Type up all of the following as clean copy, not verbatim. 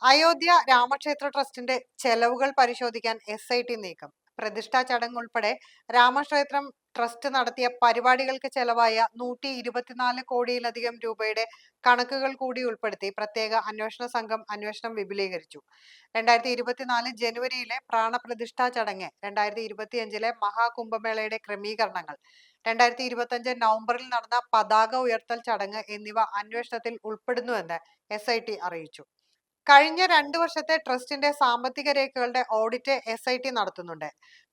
അയോധ്യ രാമക്ഷേത്ര ട്രസ്റ്റിന്റെ ചെലവുകൾ പരിശോധിക്കാൻ SIT നീക്കം. പ്രതിഷ്ഠാ ചടങ്ങ് ഉൾപ്പെടെ രാമക്ഷേത്രം ട്രസ്റ്റ് നടത്തിയ പരിപാടികൾക്ക് ചെലവായ 124 കോടിയിലധികം രൂപയുടെ കണക്കുകൾ കൂടി ഉൾപ്പെടുത്തി പ്രത്യേക അന്വേഷണ സംഘം അന്വേഷണം വിപുലീകരിച്ചു. 2024 ജനുവരിയിലെ പ്രാണപ്രതിഷ്ഠാ ചടങ്ങ്, 2025 മഹാകുംഭമേളയുടെ ക്രമീകരണങ്ങൾ, 2025 നവംബറിൽ നടന്ന പതാക ഉയർത്തൽ ചടങ്ങ് എന്നിവ അന്വേഷണത്തിൽ ഉൾപ്പെടുന്നുവെന്ന് SIT അറിയിച്ചു. കഴിഞ്ഞ 2 വർഷത്തെ ട്രസ്റ്റിന്റെ സാമ്പത്തിക രേഖകളുടെ ഓഡിറ്റ് SIT നടത്തുന്നുണ്ട്.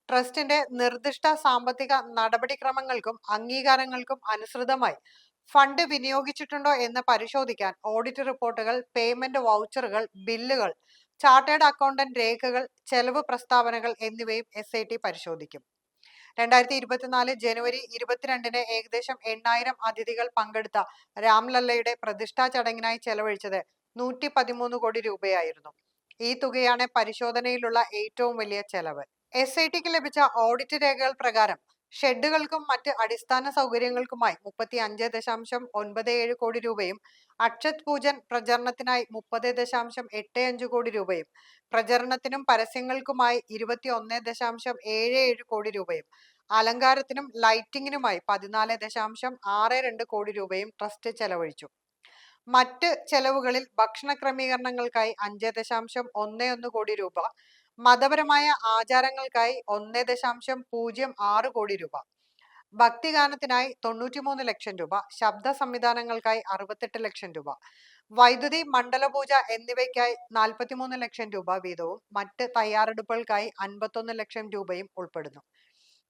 ട്രസ്റ്റിന്റെ നിർദ്ദിഷ്ട സാമ്പത്തിക നടപടിക്രമങ്ങൾക്കും അംഗീകാരങ്ങൾക്കും അനുസൃതമായി ഫണ്ട് വിനിയോഗിച്ചിട്ടുണ്ടോ എന്ന് പരിശോധിക്കാൻ ഓഡിറ്റ് റിപ്പോർട്ടുകൾ, പേയ്മെന്റ് വൗച്ചറുകൾ, ബില്ലുകൾ, ചാർട്ടേഡ് അക്കൗണ്ടന്റ് രേഖകൾ, ചെലവ് പ്രസ്താവനകൾ എന്നിവയും SIT പരിശോധിക്കും. 2024 ജനുവരി 22-ന് ഏകദേശം 8,000 അതിഥികൾ പങ്കെടുത്ത രാംലല്ലയുടെ പ്രതിഷ്ഠാ ചടങ്ങിനായി ചെലവഴിച്ചത് 113 കോടി രൂപയായിരുന്നു. ഈ തുകയാണ് പരിശോധനയിലുള്ള ഏറ്റവും വലിയ ചെലവ്. SITക്ക് ലഭിച്ച ഓഡിറ്റ് രേഖകൾ പ്രകാരം ഷെഡുകൾക്കും മറ്റ് അടിസ്ഥാന സൗകര്യങ്ങൾക്കുമായി 35.97 കോടി രൂപയും, അക്ഷത് പൂജൻ പ്രചരണത്തിനായി 30.85 കോടി രൂപയും, പ്രചരണത്തിനും പരസ്യങ്ങൾക്കുമായി 21.77 കോടി രൂപയും, അലങ്കാരത്തിനും ലൈറ്റിംഗിനുമായി 14.62 കോടി രൂപയും ട്രസ്റ്റ് ചെലവഴിച്ചു. മറ്റ് ചെലവുകളിൽ ഭക്ഷണ ക്രമീകരണങ്ങൾക്കായി 5.11 കോടി രൂപ, മതപരമായ ആചാരങ്ങൾക്കായി 1.06 കോടി രൂപ, ഭക്തിഗാനത്തിനായി 93 ലക്ഷം രൂപ, ശബ്ദ സംവിധാനങ്ങൾക്കായി 68 ലക്ഷം രൂപ, വൈദ്യുതി, മണ്ഡലപൂജ എന്നിവയ്ക്കായി 43 ലക്ഷം രൂപ വീതവും മറ്റ് തയ്യാറെടുപ്പുകൾക്കായി 51 ലക്ഷം രൂപയും ഉൾപ്പെടുന്നു.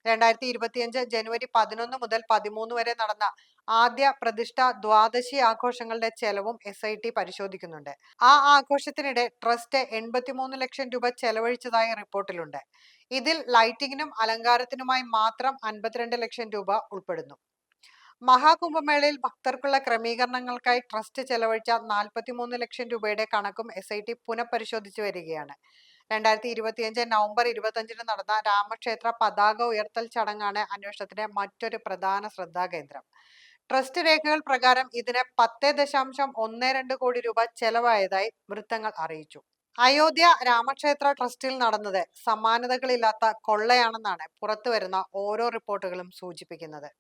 2025 ജനുവരി 11 മുതൽ 13 വരെ നടന്ന ആദ്യ പ്രതിഷ്ഠ ദ്വാദശി ആഘോഷങ്ങളുടെ ചെലവും SIT പരിശോധിക്കുന്നുണ്ട്. ആ ആഘോഷത്തിനിടെ ട്രസ്റ്റ് 83 ലക്ഷം രൂപ ചെലവഴിച്ചതായി റിപ്പോർട്ടിലുണ്ട്. ഇതിൽ ലൈറ്റിംഗിനും അലങ്കാരത്തിനുമായി മാത്രം 52 ലക്ഷം രൂപ ഉൾപ്പെടുന്നു. മഹാകുംഭമേളയിൽ ഭക്തർക്കുള്ള ക്രമീകരണങ്ങൾക്കായി ട്രസ്റ്റ് ചെലവഴിച്ച 43 ലക്ഷം രൂപയുടെ കണക്കും SIT പുനഃപരിശോധിച്ചു വരികയാണ്. 2025 നവംബർ 25-ന് നടന്ന രാമക്ഷേത്ര പതാക ഉയർത്തൽ ചടങ്ങാണ് അന്വേഷണത്തിന്റെ മറ്റൊരു പ്രധാന ശ്രദ്ധാകേന്ദ്രം. ട്രസ്റ്റ് രേഖകൾ പ്രകാരം ഇതിന് 10.12 കോടി രൂപ ചെലവായതായി വൃത്തങ്ങൾ അറിയിച്ചു. അയോധ്യ രാമക്ഷേത്ര ട്രസ്റ്റിൽ നടന്നത് സമാനതകളില്ലാത്ത കൊള്ളയാണെന്നാണ് പുറത്തുവരുന്ന ഓരോ റിപ്പോർട്ടുകളും സൂചിപ്പിക്കുന്നത്.